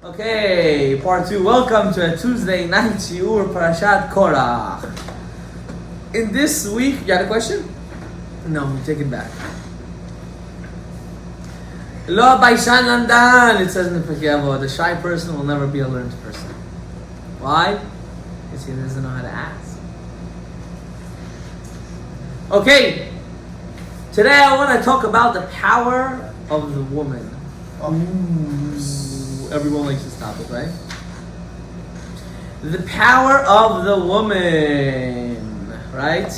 Okay, part 2. Welcome to a Tuesday night shiur Parashat Korach. In this week, you got a question? No, take it back. Lo Baishan Landan. It says in the Pirkei Avot, the shy person will never be a learned person. Why? Because he doesn't know how to ask. Okay, today I want to talk about the power of the woman. Everyone likes this topic, right? The power of the woman, right?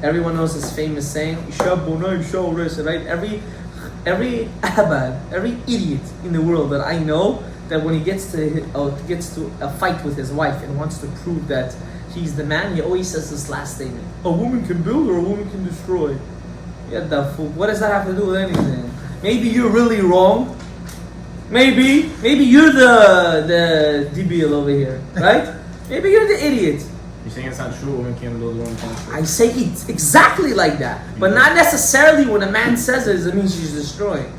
Everyone knows this famous saying, Isha Bona, Isha Ores, right? Every abad, every idiot in the world that I know, that when he gets to a fight with his wife and wants to prove that he's the man, he always says this last statement: a woman can build or a woman can destroy. Yeah, the fool. What does that have to do with anything? Maybe you're really wrong. Maybe you're the debil over here, right? Maybe you're the idiot. You're saying it's not true, a woman can't build, a woman can't destroy? I say it's exactly like that. But not necessarily when a man says it means she's destroying.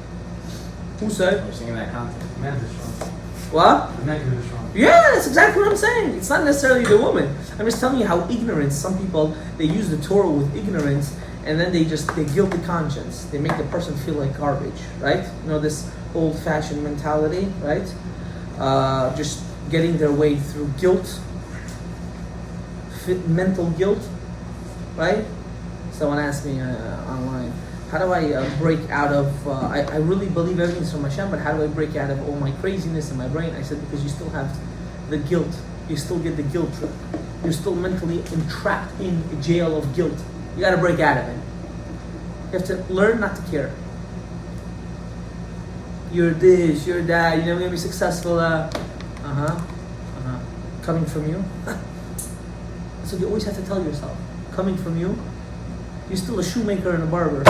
Who said? You're saying in that context. The man is strong. What? The man is strong. Yeah, that's exactly what I'm saying. It's not necessarily the woman. I'm just telling you how ignorance, some people, they use the Torah with ignorance, and then they guilt the conscience. They make the person feel like garbage, right? You know, this old-fashioned mentality, right? Just getting their way through guilt, mental guilt, right? Someone asked me online, how do I break out of, I really believe everything's from Hashem, but how do I break out of all my craziness in my brain? I said, because you still have the guilt. You still get the guilt trip. You're still mentally entrapped in a jail of guilt. You got to break out of it. You have to learn not to care. You're this, you're that, you're never going to be successful. Coming from you. That's what you always have to tell yourself. Coming from you. You're still a shoemaker and a barber.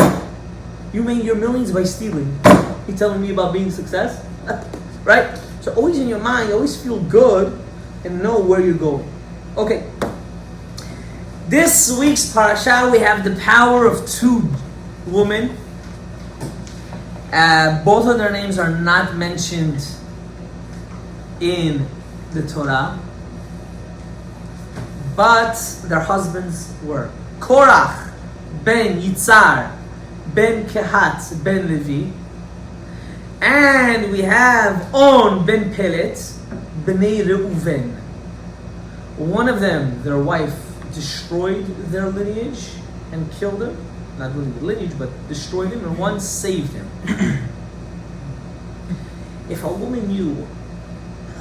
You made your millions by stealing. You telling me about being success? Right? So always in your mind, always feel good and know where you're going. Okay. This week's parasha, we have the power of two women. Both of their names are not mentioned in the Torah, but their husbands were Korach ben Yitzhar ben Kehat ben Levi, and we have On ben Pelet bnei Reuven. One of them, their wife, destroyed their lineage and killed him. Not really the lineage, but destroyed him, and one saved him. If a woman knew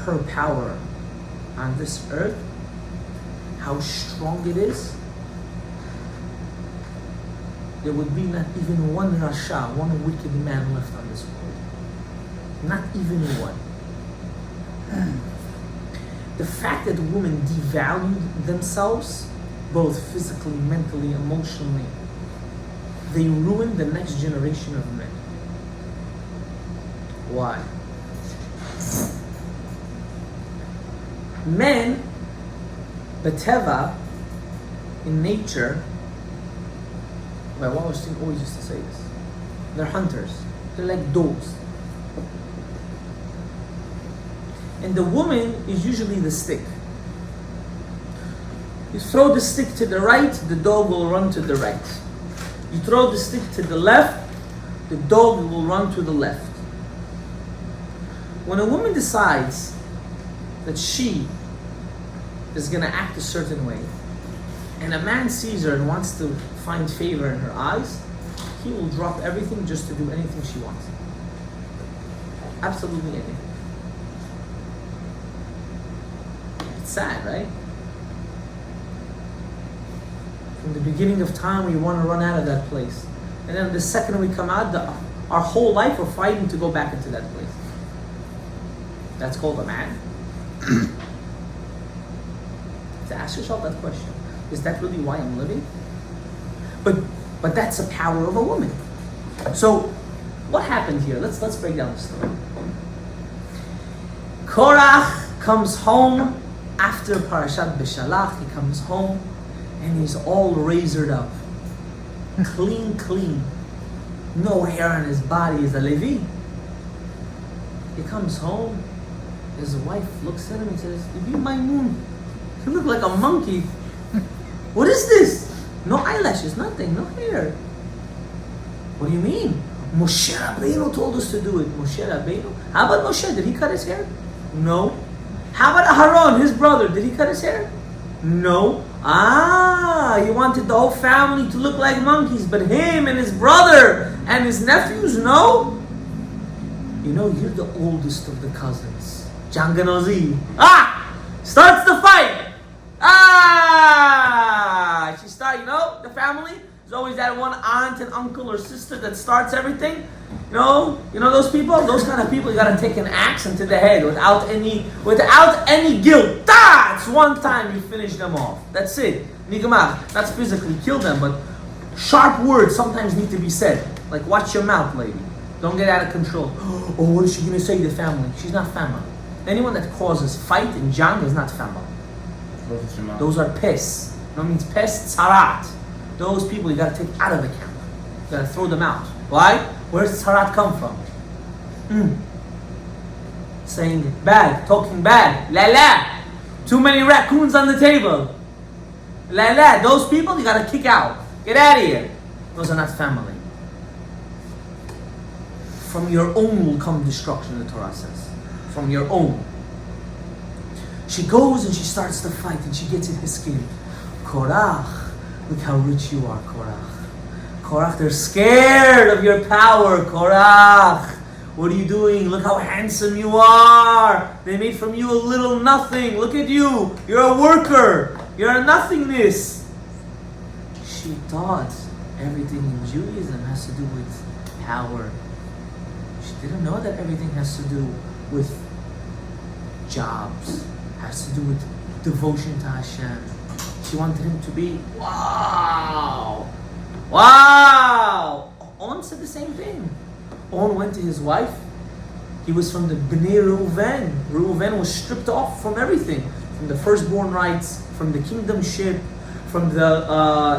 her power on this earth, how strong it is, there would be not even one Rasha, one wicked man left on this world. Not even one. The fact that women devalued themselves, both physically, mentally, emotionally, they ruined the next generation of men. Why? Men, Bateva, in nature, my Wallerstein always used to say this, they're hunters. They're like dogs. And the woman is usually the stick. You throw the stick to the right, the dog will run to the right. You throw the stick to the left, the dog will run to the left. When a woman decides that she is going to act a certain way, and a man sees her and wants to find favor in her eyes, he will drop everything just to do anything she wants. Absolutely anything. It's sad, right? From the beginning of time, we want to run out of that place. And then the second we come out, our whole life we're fighting to go back into that place. That's called a man. To ask yourself that question. Is that really why I'm living? But that's the power of a woman. So, what happened here? Let's break down the story. Korach comes home after Parashat Beshalach. He comes home and he's all razored up. Clean. No hair on his body. He's a Levi. He comes home His wife looks at him and says, "You my moon. You look like a monkey. What is this? No eyelashes, nothing, no hair." "What do you mean?" "Moshe Rabbeinu told us to do it." "Moshe Rabbeinu? How about Moshe? Did he cut his hair?" "No." "How about Aharon, his brother? Did he cut his hair?" "No." "Ah, he wanted the whole family to look like monkeys, but him and his brother and his nephews, no?" "You know, you're the oldest of the cousins." Janganozi. Starts the fight. She starts, the family. There's always that one aunt and uncle or sister that starts everything. You know those people? Those kind of people, you gotta take an axe into the head without any guilt. It's one time you finish them off. That's it. Nigamach. Not physically kill them, but sharp words sometimes need to be said. Like, watch your mouth, lady. Don't get out of control. Oh, what is she gonna say to the family? She's not family. Anyone that causes fight and jang is not family. Those are pes. You know what means pes? Tzarat. Those people you gotta take out of the camp. You gotta throw them out. Why? Where does tzarat come from? Saying bad, talking bad. La la. Too many raccoons on the table. La la. Those people you gotta kick out. Get out of here. Those are not family. From your own will come destruction, the Torah says. From your own. She goes and she starts to fight and she gets in his skin. Korach, look how rich you are, Korach. Korach, they're scared of your power, Korach. What are you doing? Look how handsome you are. They made from you a little nothing. Look at you. You're a worker. You're a nothingness. She thought everything in Judaism has to do with power. She didn't know that everything has to do with jobs, has to do with devotion to Hashem. She wanted him to be, wow. On said the same thing. On went to his wife. He was from the Bnei Reuven. Reuven was stripped off from everything, from the firstborn rights, from the kingdomship, from the how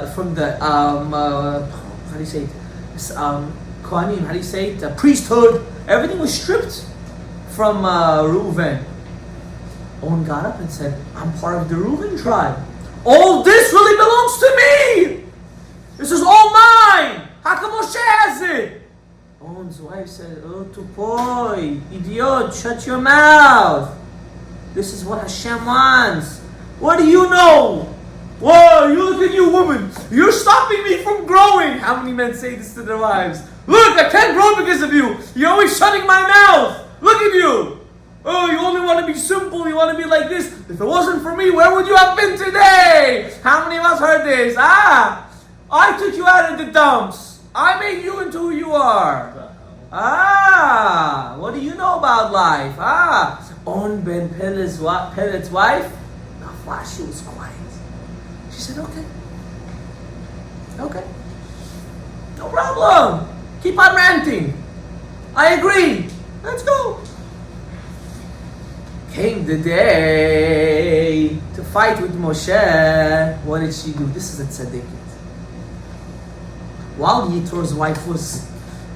do you say it? Kohanim, how do you say it? Priesthood. Everything was stripped from Reuven. On got up and said, "I'm part of the Reuven tribe. All this really belongs to me. This is all mine. How come Moshe has it?" On's wife said, "Oh, tupoi, idiot, shut your mouth. This is what Hashem wants. What do you know? Whoa, you look at you, woman. You're stopping me from growing." How many men say this to their wives? "Look, I can't grow because of you. You're always shutting my mouth. Look at you. Oh, you only want to be simple. You want to be like this. If it wasn't for me, where would you have been today?" How many of us heard this? I took you out of the dumps. I made you into who you are. What do you know about life? On Ben Pelet's wife, she was quiet. She said, okay, no problem. Keep on ranting. I agree. Let's go. Came the day to fight with Moshe. What did she do? This is a tzaddiket. While Yitro's wife was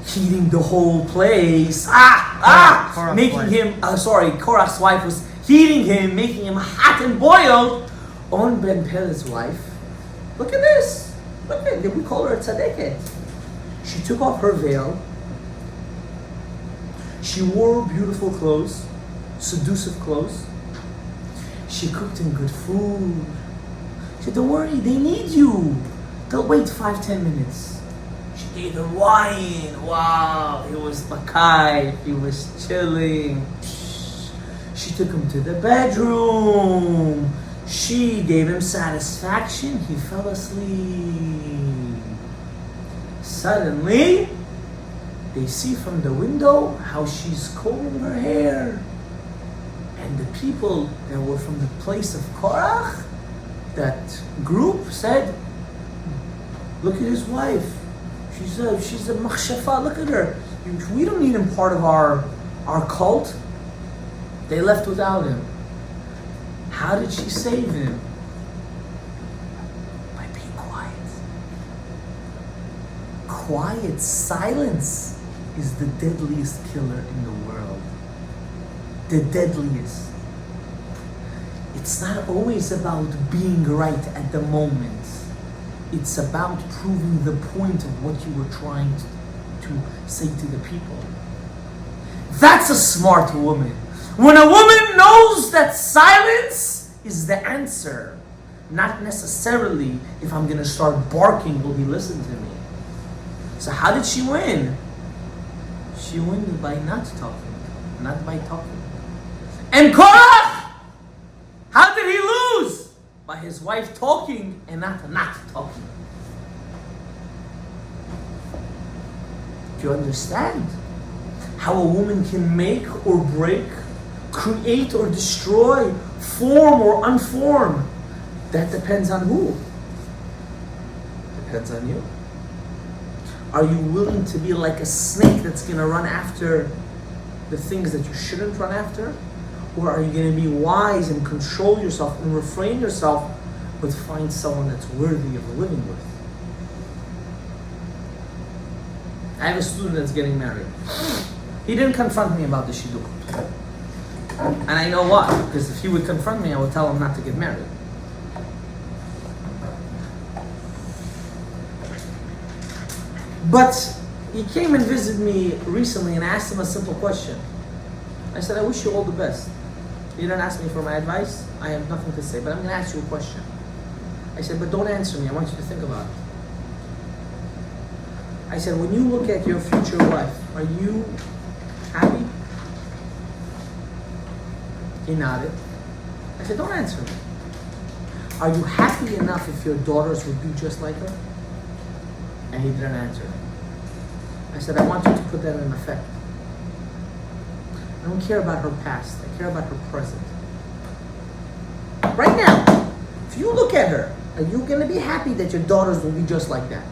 heating the whole place, Korach's wife was heating him, making him hot and boiled. On Ben Pelet's wife, look at this. Look at it. We call her a tzaddiket. She took off her veil. She wore beautiful clothes, seductive clothes. She cooked him good food. She said, "Don't worry, they need you. They'll wait 5-10 minutes." She gave him wine. Wow, he was makai. He was chilling. She took him to the bedroom. She gave him satisfaction. He fell asleep. Suddenly, they see from the window how she's combing her hair. And the people that were from the place of Korach, that group, said, "Look at his wife. She's a machshafa. Look at her. We don't need him part of our cult." They left without him. How did she save him? By being quiet. Quiet silence is the deadliest killer in the world. the deadliest. It's not always about being right at the moment. It's about proving the point of what you were trying to say to the people. That's a smart woman. When a woman knows that silence is the answer, not necessarily if I'm going to start barking will he listen to me. So how did she win? She won by not talking, not by talking. And Korach, how did he lose? By his wife talking and not talking. Do you understand how a woman can make or break, create or destroy, form or unform? That depends on who? Depends on you. Are you willing to be like a snake that's going to run after the things that you shouldn't run after? Or are you going to be wise and control yourself and refrain yourself, but find someone that's worthy of living with? I have a student that's getting married. He didn't confront me about the shidduch. And I know why. Because if he would confront me, I would tell him not to get married. But he came and visited me recently and I asked him a simple question. I said, I wish you all the best. You didn't ask me for my advice. I have nothing to say, but I'm going to ask you a question. I said, but don't answer me. I want you to think about it. I said, when you look at your future wife, are you happy? He nodded. I said, don't answer me. Are you happy enough if your daughters would be just like her? And he didn't answer. I said, I want you to put that in effect. I don't care about her past. I care about her present. Right now, if you look at her, are you going to be happy that your daughters will be just like that?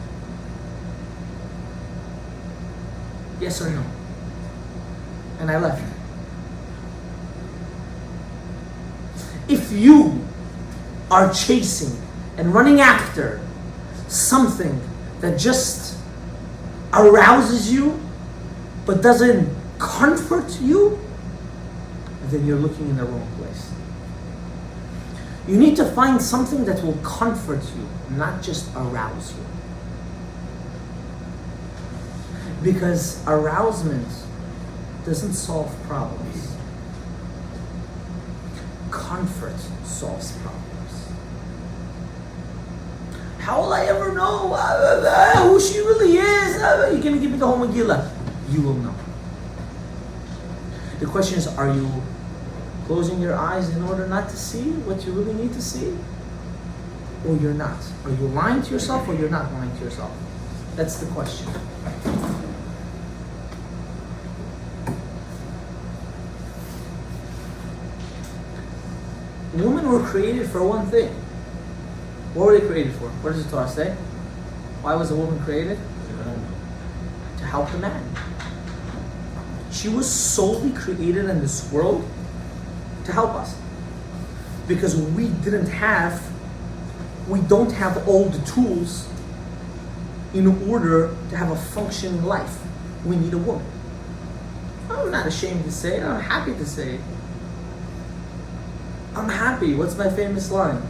Yes or no? And I left. If you are chasing and running after something that just arouses you but doesn't comfort you, then you're looking in the wrong place. You need to find something that will comfort you, not just arouse you. Because arousement doesn't solve problems. Comfort solves problems. How will I ever know who she really is? You're going to give me the whole Megillah. You will know. The question is, are you closing your eyes in order not to see what you really need to see? Or you're not? Are you lying to yourself or you're not lying to yourself? That's the question. Women were created for one thing. What were they created for? What does the Torah say? Why was a woman created? To help the man. She was solely created in this world to help us. Because we don't have all the tools in order to have a functioning life. We need a woman. I'm not ashamed to say it, I'm happy to say it. I'm happy. What's my famous line?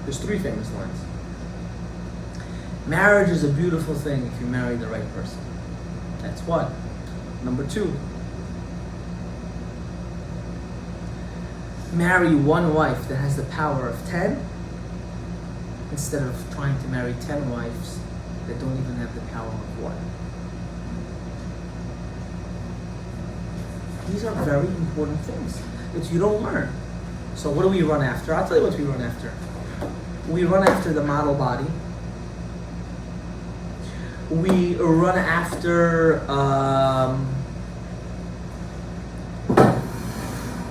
There's 3 famous lines. Marriage is a beautiful thing if you marry the right person. That's one. Number 2. Marry one wife that has the power of 10 instead of trying to marry 10 wives that don't even have the power of 1. These are very important things that you don't learn. So what do we run after? I'll tell you what we run after. We run after the model body. We run after,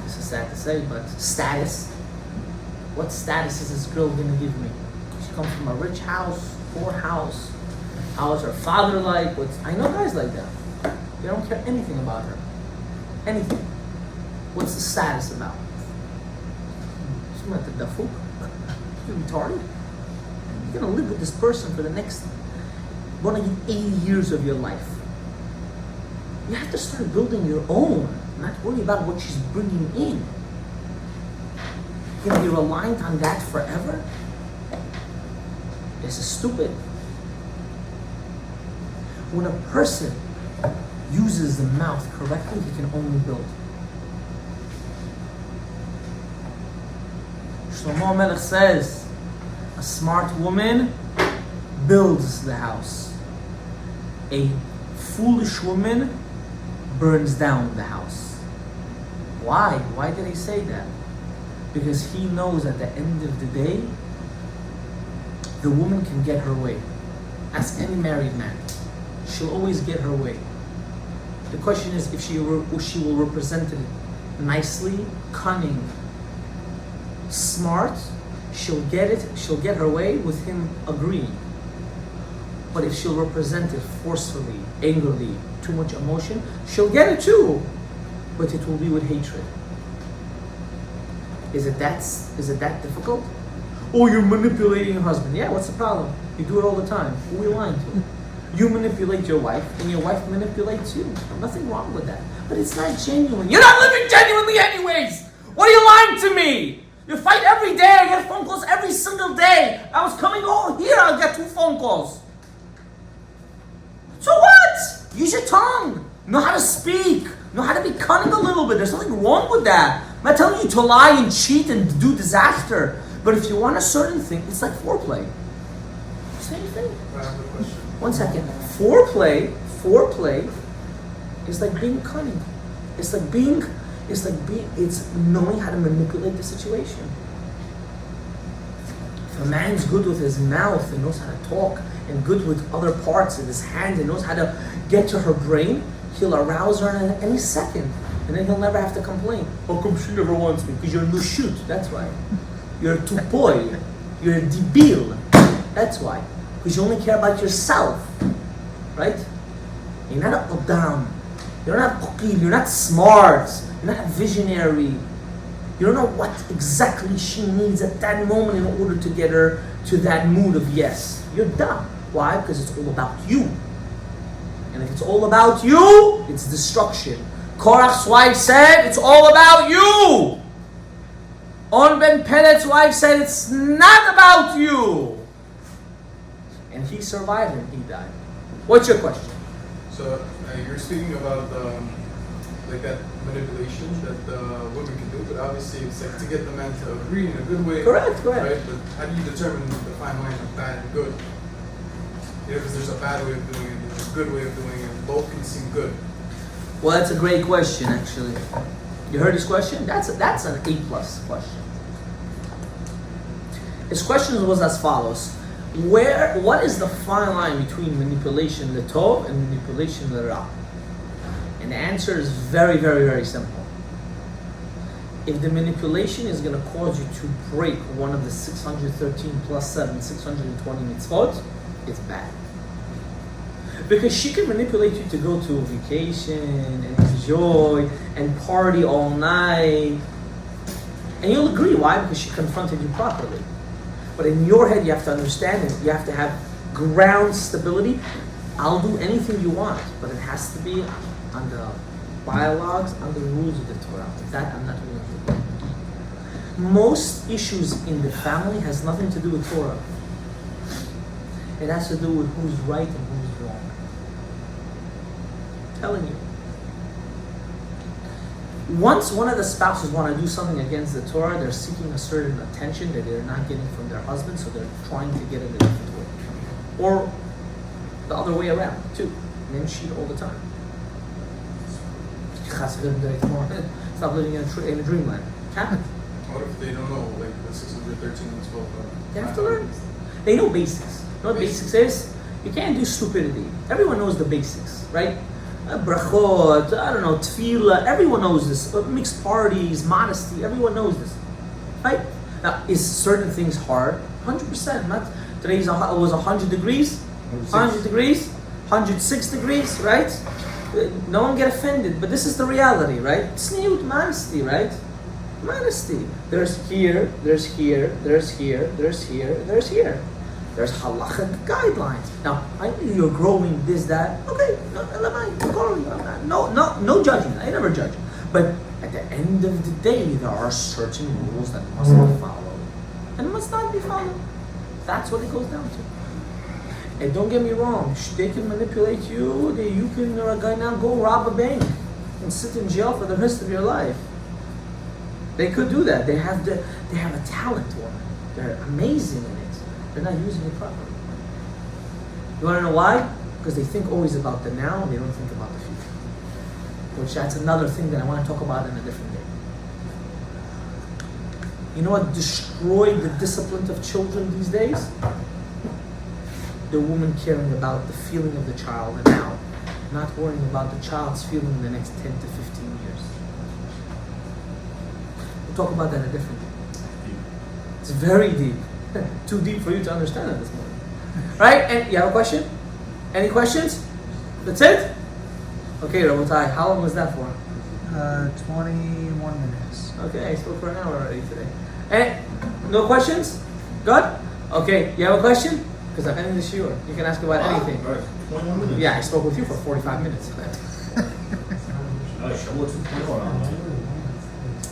this is sad to say, but status. What status is this girl going to give me? She comes from a rich house, poor house. How is her father like? I know guys like that. They don't care anything about her. Anything. What's the status about? She's not the dafuk. You're retarded. You're going to live with this person for the next 80 years of your life. You have to start building your own. not worry about what she's bringing in. You're going to be reliant on that forever? This is stupid. When a person uses the mouth correctly, he can only build. Shlomo Melech says, a smart woman builds the house. A foolish woman burns down the house. Why? Why did he say that? Because he knows at the end of the day, the woman can get her way. Ask any married man. She'll always get her way. The question is if she will represent it nicely, cunning, smart, she'll get her way with him agreeing. But if she'll represent it forcefully, angrily, too much emotion, she'll get it too, but it will be with hatred. Is it that difficult? Oh, you're manipulating your husband. Yeah, what's the problem? You do it all the time. Who are you lying to? You manipulate your wife, and your wife manipulates you. Nothing wrong with that. But it's not genuine. You're not living genuinely anyways! What are you lying to me? You fight every day. I get phone calls every single day. I was coming home here, I'll get 2 phone calls. So what? Use your tongue. Know how to speak. Know how to be cunning a little bit. There's nothing wrong with that. I'm not telling you to lie and cheat and do disaster. But if you want a certain thing, it's like foreplay. Same thing. I have a question. 1 second. Foreplay is like being cunning. It's knowing how to manipulate the situation. If a man's good with his mouth and knows how to talk, and good with other parts of his hand and knows how to get to her brain, he'll arouse her in any second. And then he'll never have to complain. How come she never wants me? Because you're a nushut, that's why. You're a tupoy. You're a debil. That's why. Because you only care about yourself. Right? You're not a adam. You're not pukil. You're not smart. You're not visionary. You don't know what exactly she needs at that moment in order to get her to that mood of yes. You're dumb. Why? Because it's all about you. And if it's all about you, it's destruction. Korach's wife said, it's all about you. On Ben Pelet's wife said, it's not about you. And he survived and he died. What's your question? So you're speaking about like that manipulation that women can do, but obviously it's like to get the man to agree in a good way. Correct. Right? But how do you determine the fine line of bad and good? Because there's a bad way of doing it, and there's a good way of doing it. Both can seem good. Well, that's a great question, actually. You heard his question? That's an A+ question. His question was as follows: what is the fine line between manipulation l'tov and manipulation l'ra? And the answer is very, very, very simple. If the manipulation is going to cause you to break one of the 613 plus 7, 620 mitzvot, it's bad. Because she can manipulate you to go to a vacation and enjoy and party all night. And you'll agree. Why? Because she confronted you properly. But in your head, you have to understand it. You have to have ground stability. I'll do anything you want, but it has to be on the dialogues, on the rules of the Torah. That I'm not willing to do. Most issues in the family has nothing to do with Torah. It has to do with who's right and who's wrong. I'm telling you. Once one of the spouses want to do something against the Torah, they're seeking a certain attention that they're not getting from their husband, so they're trying to get it a different way. Or the other way around, too. Men cheat all the time. Stop living in a dreamland. Happens. What if they don't know, like the 613 and 12? They have to learn. They know basics. You know what basics is? You can't do stupidity. Everyone knows the basics, right? Brachot, I don't know, tefillah, everyone knows this. Mixed parties, modesty, everyone knows this, right? Now, is certain things hard? 100%. Not today it was 100 degrees, 100 degrees, 106 degrees, right? No one get offended, but this is the reality, right? Tzniut, modesty, right? Modesty. There's here, there's here, there's here, there's here, there's here. There's halachic guidelines. Now, I know you're growing this, that. Okay, no judgment. I never judge. But at the end of the day, there are certain rules that must be followed and must not be followed. That's what it goes down to. And don't get me wrong, they can manipulate you. You can now go rob a bank and sit in jail for the rest of your life. They could do that. They have a talent for it. They're amazing in it. They're not using it properly. You want to know why? Because they think always about the now, and they don't think about the future. Which that's another thing that I want to talk about in a different day. You know what destroyed the discipline of children these days? The woman caring about the feeling of the child and now, not worrying about the child's feeling in the next 10 to 15 years. We'll talk about that in a different day. It's very deep. Too deep for you to understand it this morning. Right? And you have a question? Any questions? That's it? Okay, Rabotai, how long was that for? 21 minutes. Okay, I spoke for an hour already today. And no questions? Good? Okay, you have a question? Because I'm ending the shiur. You can ask about anything. 21 minutes. Yeah, I spoke with you for 45 minutes.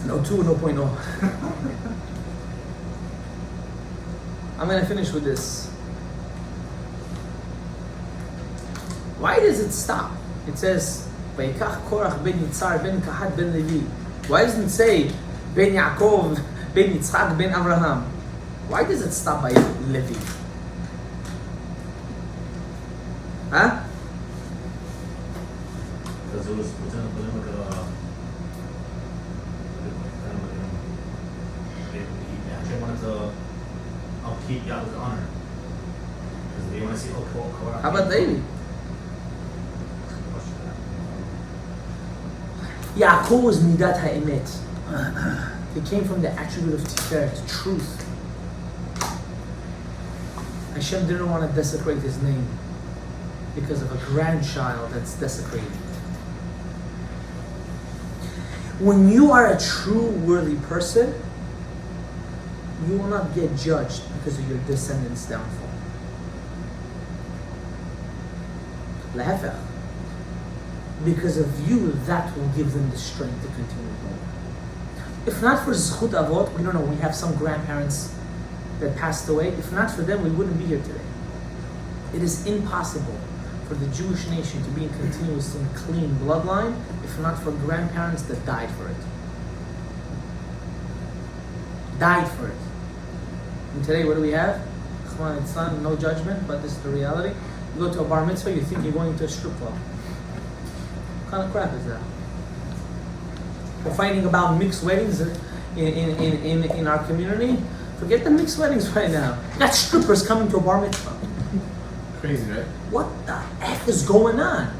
No 2, no point, no. I'm going to finish with this. Why does it stop? It says, "Vayikach Korach ben Yitzhar ben Kahat ben Levi." Why doesn't it say, "Ben Yaakov ben Yitzchak ben Abraham"? Why does it stop by Levi? Huh? Because it was pretending like he actually wanted to upkeep Yahweh's honor. Because they want to see Korah. How about David? Yaakov was Midat HaEmet. He came from the attribute of Tiferet, truth. Hashem didn't want to desecrate his name because of a grandchild that's desecrated. When you are a true worthy person, you will not get judged because of your descendants' downfall. Lahafach. Because of you, that will give them the strength to continue going. If not for Zchut Avot, we don't know, we have some grandparents that passed away. If not for them, we wouldn't be here today. It is impossible for the Jewish nation to be in continuous and clean bloodline if not for grandparents that died for it. Died for it. And today, what do we have? It's not no judgment, but this is the reality. You go to a bar mitzvah, you think you're going to a strip club. What kind of crap is that? We're fighting about mixed weddings in our community. Forget the mixed weddings right now. You got strippers coming to a bar mitzvah. Crazy, right? What the F is going on?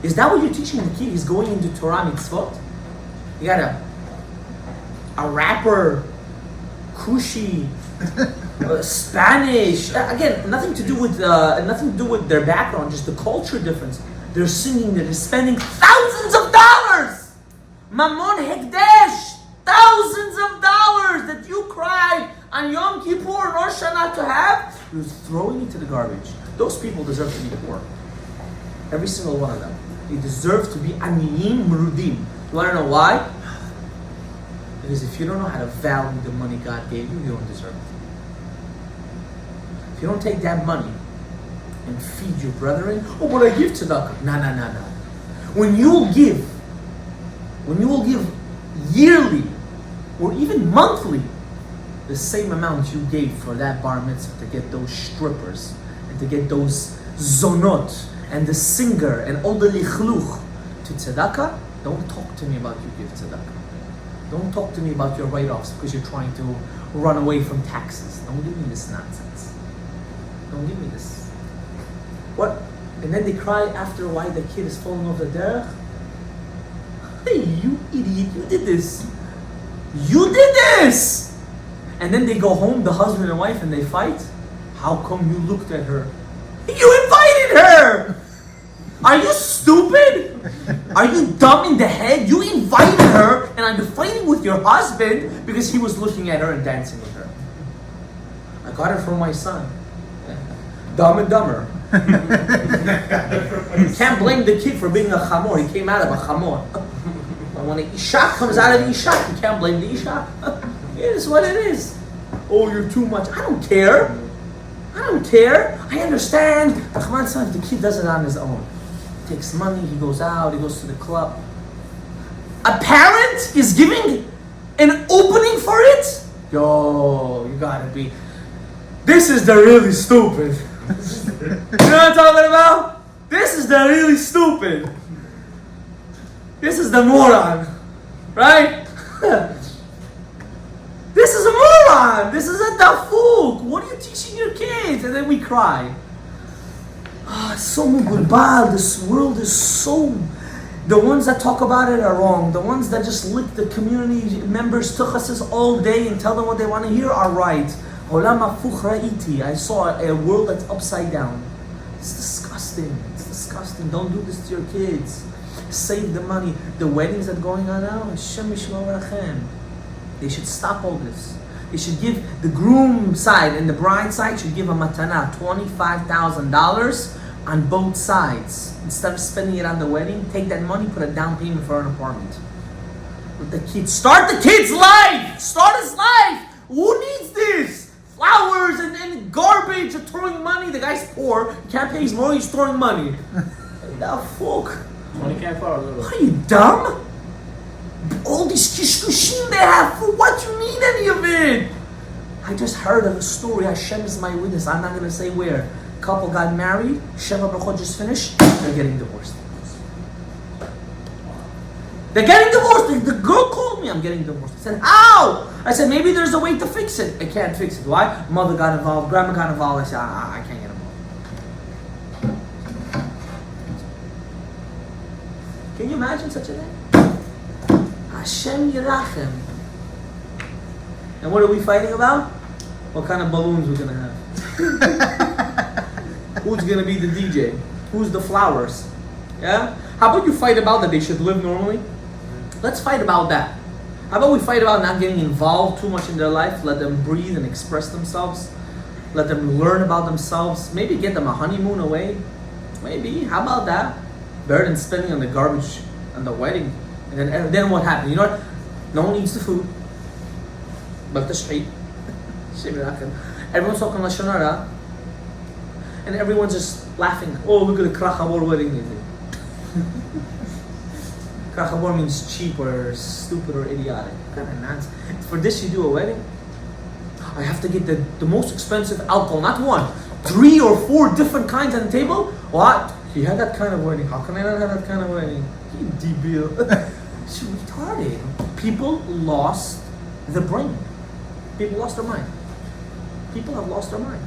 Is that what you're teaching the kid? He's going into Torah mitzvot? You got a rapper, Kushi, Spanish. Again, nothing to do with their background, just the culture difference. They're singing, they're spending thousands of dollars. Mamon Hekdesh, thousands of dollars that you cried on Yom Kippur and Rosh Hashanah to have. You're throwing it to the garbage. Those people deserve to be poor. Every single one of them. They deserve to be aniyim merudim. You want to know why? Because if you don't know how to value the money God gave you, you don't deserve it. If you don't take that money and feed your brethren, oh, but I give tzedakah. No. When you will give yearly or even monthly the same amount you gave for that bar mitzvah to get those strippers and to get those zonot and the singer and all the lichluch to tzedakah, don't talk to me about you give tzedakah. Don't talk to me about your write-offs because you're trying to run away from taxes. Don't give me this nonsense. Don't give me this. What? And then they cry after why the kid is falling off the derech. Hey, you idiot, you did this. You did this! And then they go home, the husband and wife, and they fight. How come you looked at her? You invited her! Are you stupid? Are you dumb in the head? You invited her, and I'm fighting with your husband because he was looking at her and dancing with her. I got it from my son. Dumb and Dumber. You can't blame the kid for being a chamor. He came out of a chamor. when an Isha comes out of Isha, you can't blame the Isha. It is what it is. Oh, you're too much. I don't care. I don't care. I understand. Come on, son, the kid does it on his own. He takes money, he goes out, he goes to the club. A parent is giving an opening for it? Yo, you gotta be. This is the really stupid. You know what I'm talking about? This is the really stupid. This is the moron. Right? This is a moron. This is a dafuk. What are you teaching your kids? And then we cry. It's so mugurbal. This world is so... The ones that talk about it are wrong. The ones that just lick the community members' tuchases all day and tell them what they want to hear are right. Olam hafuch ra'iti. I saw a world that's upside down. It's disgusting. It's disgusting. Don't do this to your kids. Save the money. The weddings that are going on now, Hashem yishmor rachem. They should stop all this. They should give the groom side and the bride side should give a matana, $25,000 on both sides. Instead of spending it on the wedding, take that money, put a down payment for an apartment. Let the kids start the kid's life. Start his life. Who needs this? Flowers and garbage and throwing money. The guy's poor. He can't pay his mortgage. He's throwing money. The fuck? Money can't fall. What are you, dumb? All these kishkushim they have, for what you need any of it? I just heard of a story. Hashem is my witness. I'm not going to say where. Couple got married. Sheva Brachot just finished. They're getting divorced. They're getting divorced. The girl called me. I'm getting divorced. I said, how? I said, maybe there's a way to fix it. I can't fix it. Why? Mother got involved. Grandma got involved. I said, I can't get involved. Can you imagine such a thing? Hashem Yerachem. And what are we fighting about? What kind of balloons we're going to have? Who's going to be the DJ? Who's the flowers? Yeah? How about you fight about that they should live normally? Let's fight about that. How about we fight about not getting involved too much in their life? Let them breathe and express themselves. Let them learn about themselves. Maybe get them a honeymoon away. Maybe. How about that? Better than spending on the garbage and the wedding. And then what happened? You know what? No one eats the food. But the street. Everyone's talking Lashon Hara. And everyone's just laughing. Oh, look at the Krachabor wedding. Krachabor means cheap or stupid or idiotic. What kind of nonsense? For this you do a wedding? I have to get the most expensive alcohol. Not one. 3 or 4 different kinds on the table? What? He had that kind of wedding. How can I not have that kind of wedding? You debil. It's retarded. People lost the brain. People lost their mind. People have lost their mind.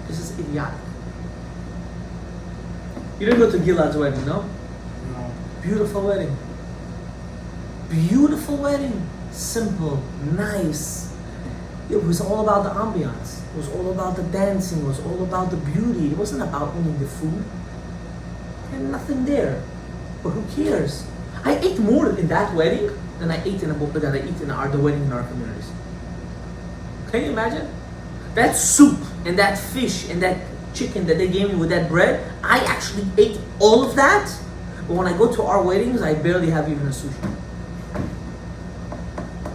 This is idiotic. You didn't go to Gilad's wedding, no? No. Beautiful wedding. Beautiful wedding. Simple, nice. It was all about the ambiance. It was all about the dancing. It was all about the beauty. It wasn't about only the food. And nothing there. But who cares? I ate more in that wedding than I ate in the wedding in our communities. Can you imagine? That soup and that fish and that chicken that they gave me with that bread, I actually ate all of that. But when I go to our weddings, I barely have even a sushi.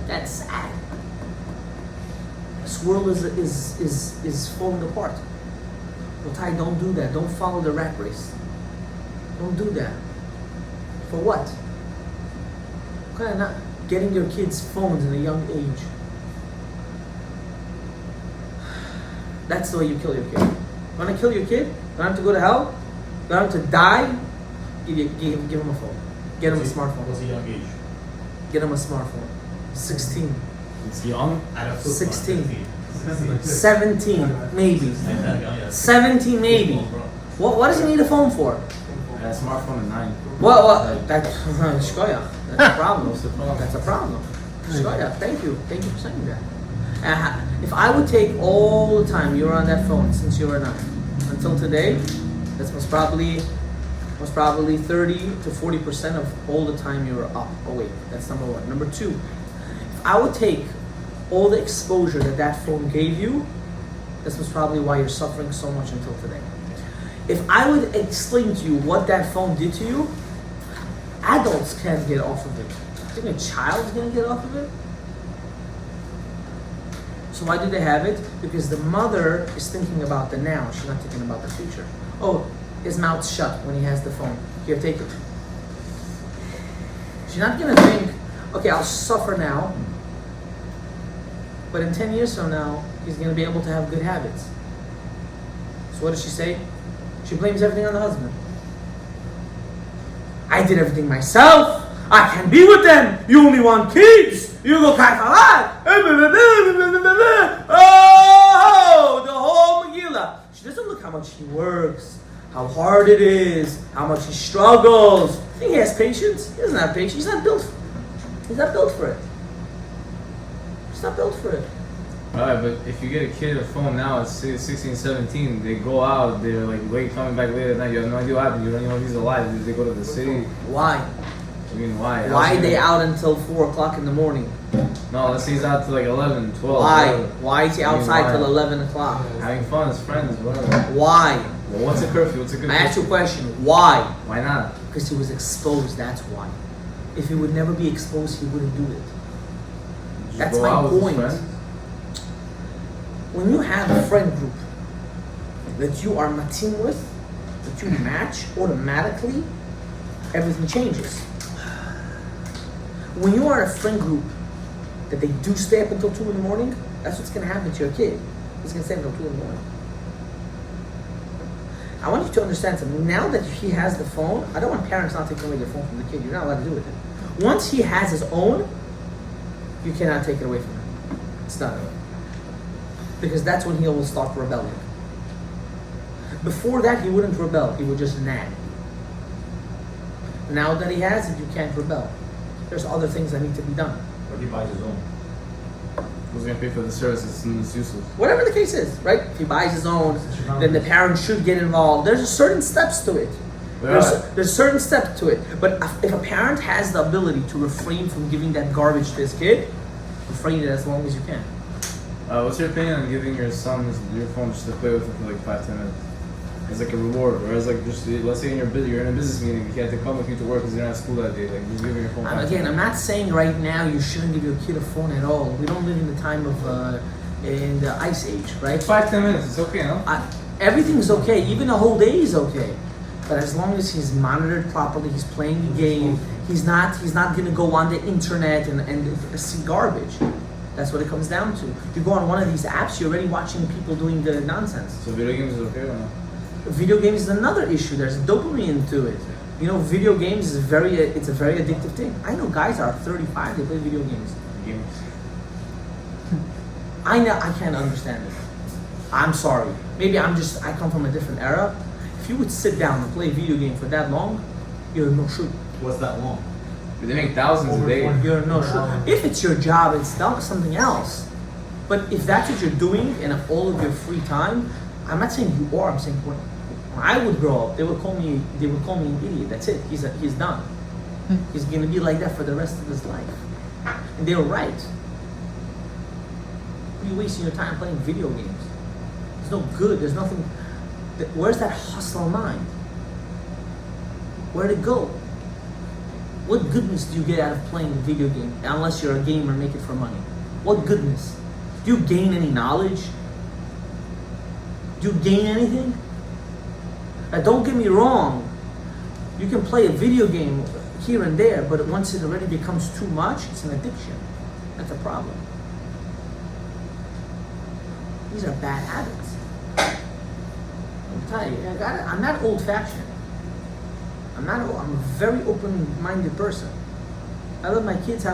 That's sad. This world is falling apart. But don't do that. Don't follow the rat race. Don't do that. For what? Kind of not getting your kids phones at a young age. That's the way you kill your kid. You want to kill your kid? You want him to go to hell? You want him to die? Give him a phone. Get him a smartphone. What's a young age? Get him a smartphone. 16. It's young. 16. 17, maybe. 17, maybe. What does he need a phone for? A smartphone at 9. What? That's shkoyach. That's a problem. That's a problem. Shkoyach. Thank you for saying that. If I would take all the time you were on that phone since you were 9 until today, that's most probably 30 to 40% of all the time you were up awake. That's number 1. Number 2, if I would take all the exposure that phone gave you, that's most probably why you're suffering so much until today. If I would explain to you what that phone did to you, adults can't get off of it. You think a child's gonna get off of it? So why do they have it? Because the mother is thinking about the now. She's not thinking about the future. Oh, his mouth's shut when he has the phone. Here, take it. She's not gonna think, okay, I'll suffer now, but in 10 years from now, he's gonna be able to have good habits. So what does she say? She blames everything on the husband. I did everything myself. I can't be with them. You only want kids. You go kaifalat. Oh, the whole Megillah. She doesn't look how much he works, how hard it is, how much he struggles. You think he has patience? He doesn't have patience. He's not built for it. He's not built for it. Alright, but if you get a kid a phone now at 16, 17, they go out, they're like late, coming back late at night, you have no idea what happened, you don't even know if he's alive, they go to the city. Why? I mean, why? Why are they out until 4 o'clock in the morning? No, let's say he's out till like 11, 12. Why? Whatever. Why is he outside till 11 o'clock? Having fun, his friends, whatever. Why? Well, what's a curfew? What's a good I asked you a curfew? question. Why? Why not? Because he was exposed, that's why. If he would never be exposed, he wouldn't do it. Just That's go my out with his point. friends? When you have a friend group that you are matim with, that you match automatically, everything changes. When you are a friend group that they do stay up until 2 in the morning, that's what's going to happen to your kid. He's going to stay up until 2 in the morning. I want you to understand something. Now that he has the phone, I don't want parents not taking away their phone from the kid. You're not allowed to do it. Once he has his own, you cannot take it away from him. It's done. Because that's when he will start rebelling. Before that, he wouldn't rebel. He would just nag. Now that he has it, you can't rebel. There's other things that need to be done. Or he buys his own. Who's going to pay for the service? It's useless. Whatever the case is, right? If he buys his own, then the parent should get involved. There's certain steps to it. There's certain steps to it. But if a parent has the ability to refrain from giving that garbage to his kid, refrain it as long as you can. What's your opinion on giving your son your phone just to play with it for like 5-10 minutes? As like a reward, or as like just, let's say you're in a business meeting, you had to come with you to work because you're not at school that day, like just giving your phone. Again, I'm not saying right now you shouldn't give your kid a phone at all. We don't live in the time of, in the ice age, right? 5-10 minutes, it's okay, no? Everything's okay, even a whole day is okay. But as long as he's monitored properly, he's playing the game, he's not gonna go on the internet and see garbage. That's what it comes down to. You go on one of these apps, you're already watching people doing the nonsense. So video games is okay or no? Video games is another issue. There's dopamine to it. You know, video games is it's a very addictive thing. I know guys are 35, they play video games. I can't understand it. I'm sorry. Maybe I come from a different era. If you would sit down and play a video game for that long, you're no shoot. What's that long? But they make thousands a day. You're no shoot. If it's your job, it's something else. But if that's what you're doing and all of your free time, I'm not saying you are. I'm saying when I would grow up, they would call me an idiot. That's it. He's done. He's gonna be like that for the rest of his life. And they were right. Why are you wasting your time playing video games? There's no good. There's nothing. Where's that hustle mind? Where'd it go? What goodness do you get out of playing a video game? Unless you're a gamer, make it for money. What goodness? Do you gain any knowledge? Do you gain anything? Don't get me wrong. You can play a video game here and there, but once it already becomes too much, it's an addiction. That's a problem. These are bad habits. I'll tell you, I'm not old-fashioned. I'm a very open-minded person. I let my kids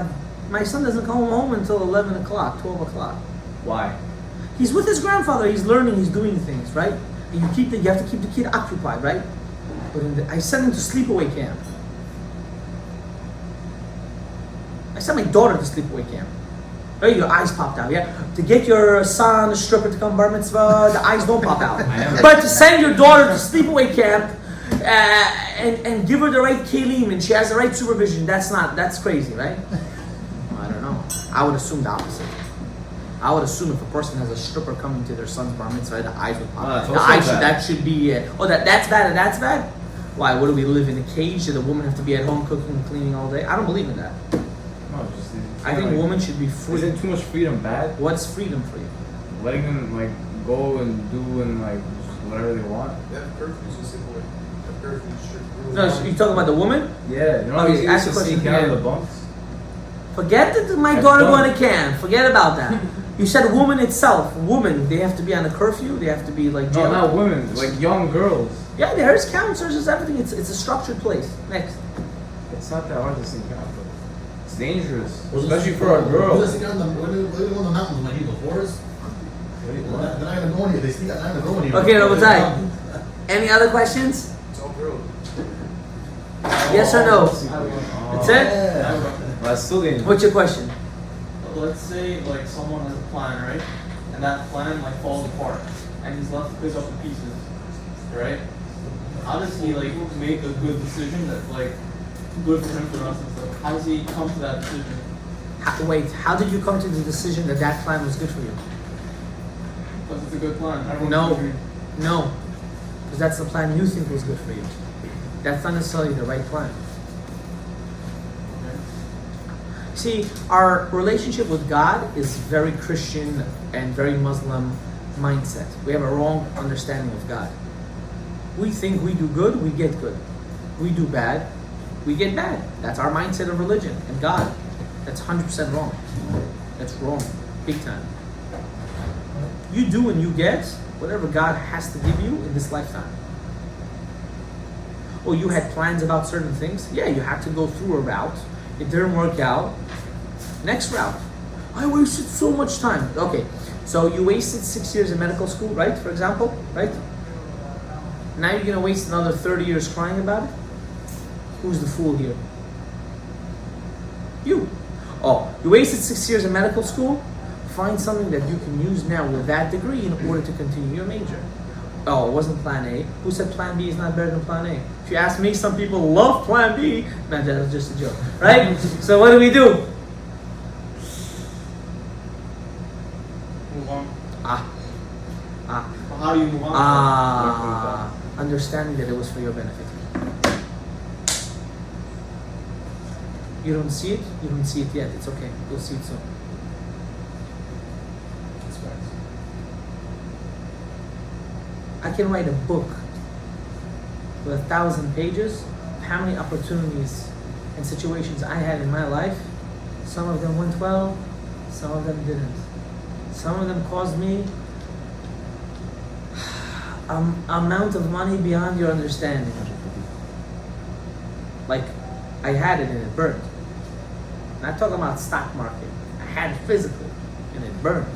my son doesn't come home until 11 o'clock, 12 o'clock. Why? He's with his grandfather, he's learning, he's doing things, right? And you have to keep the kid occupied, right? But I sent him to sleepaway camp. I sent my daughter to sleepaway camp. Right, your eyes popped out, yeah? To get your son, a stripper, to come bar mitzvah, the eyes don't pop out. But to send your daughter to sleepaway camp and give her the right kelim and she has the right supervision, that's crazy, right? I don't know. I would assume the opposite. I would assume if a person has a stripper coming to their son's bar mitzvah, the eyes would pop out. That should be it. Oh, that's bad and that's bad? Why? What do we live in a cage? Did a woman have to be at home cooking and cleaning all day? I don't believe in that. No, just I think women should be free. Isn't too much freedom bad? What's freedom for you? Letting them like go and do and like just whatever they want. They have curfews, just like what? Have curfews, strict rules. No, you talking about the woman? Yeah, you know Okay, you ask used the to sneak question out of again. the bunks. Forget that my That's daughter dumb. going to camp. Forget about that. You said woman itself. Woman, they have to be on a curfew. They have to be like No, jail. not women, like young girls. Yeah, there's counselors. There's everything. It's a structured place. Next. It's not that hard to sneak out, but it's dangerous, Well, especially this- for a girl. They sneak out in the, where they go in the mountains when you the forest. They're not gonna go anywhere. They sneak out, they're not gonna go anywhere. Okay, Rabotai. Any other questions? It's all girls. Yes or no? Oh. That's it? Yeah. Well, that's still dangerous. What's your question? Let's say like someone has a plan, right? And that plan like falls apart and he's left to pick up the pieces, right? How does he like make a good decision that's like good for him for the rest of his life? How does he come to that decision? How did you come to the decision that that plan was good for you? Because it's a good plan. Everyone No. agrees. No. Because that's the plan you think was good for you. That's not necessarily the right plan. See, our relationship with God is very Christian and very Muslim mindset. We have a wrong understanding of God. We think we do good, we get good. We do bad, we get bad. That's our mindset of religion and God. That's 100% wrong. That's wrong, big time. You do and you get whatever God has to give you in this lifetime. Oh, you had plans about certain things? Yeah, you had to go through a route. It didn't work out. Next route. I wasted so much time. Okay, so you wasted 6 years in medical school, right? For example, right? Now you're gonna waste another 30 years crying about it? Who's the fool here? You. Oh, you wasted 6 years in medical school? Find something that you can use now with that degree in order to continue your major. Oh, it wasn't plan A. Who said plan B is not better than plan A? If you ask me, some people love plan B. Man, that was just a joke, right? So what do we do? Move on. Ah, But how do you move on? understanding that it was for your benefit. You don't see it? You don't see it yet. It's okay. You'll see it soon. That's facts. I can write a book with 1,000 pages, how many opportunities and situations I had in my life. Some of them went well, some of them didn't. Some of them caused me amount of money beyond your understanding. Like, I had it and it burned. Not talking about stock market. I had it physically and it burned.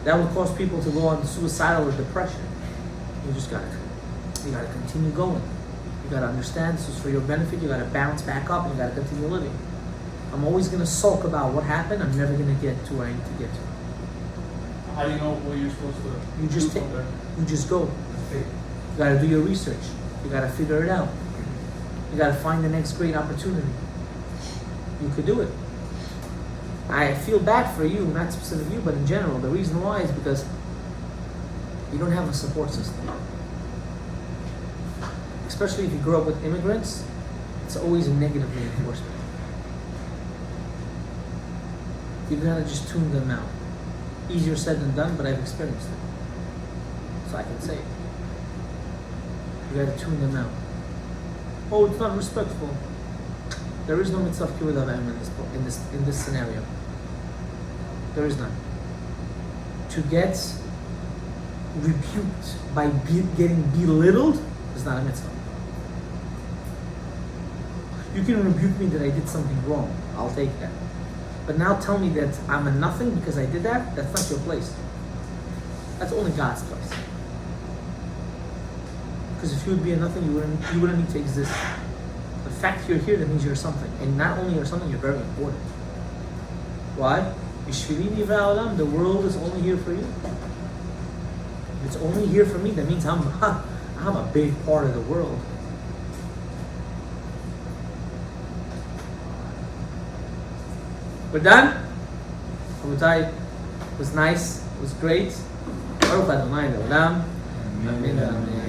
That would cause people to go on suicidal or depression. You gotta continue going. You gotta understand this is for your benefit. You gotta bounce back up and you gotta continue living. I'm always gonna sulk about what happened. I'm never gonna get to where I need to get to. How do you know what you're supposed to You just do take, from there? you just go. You gotta do your research. You gotta figure it out. You gotta find the next great opportunity. You could do it. I feel bad for you, not specific you, but in general. The reason why is because you don't have a support system. Especially if you grow up with immigrants, it's always a negative reinforcement. You gotta just tune them out. Easier said than done, but I've experienced it. So I can say it. You gotta tune them out. Oh, it's not respectful. There is no mitzvah of kibbud av v'em in this scenario. There is none. To get rebuked by getting belittled is not a mitzvah. You can rebuke me that I did something wrong. I'll take that. But now tell me that I'm a nothing because I did that, that's not your place. That's only God's place. Because if you would be a nothing, you wouldn't need to exist. The fact you're here, that means you're something. And not only you're something, you're very important. Why? The world is only here for you. If it's only here for me, that means I'm a big part of the world. We're done? Rabotai, it was nice, it was great. Baruch Adonai Le'olam. Amen. Amen.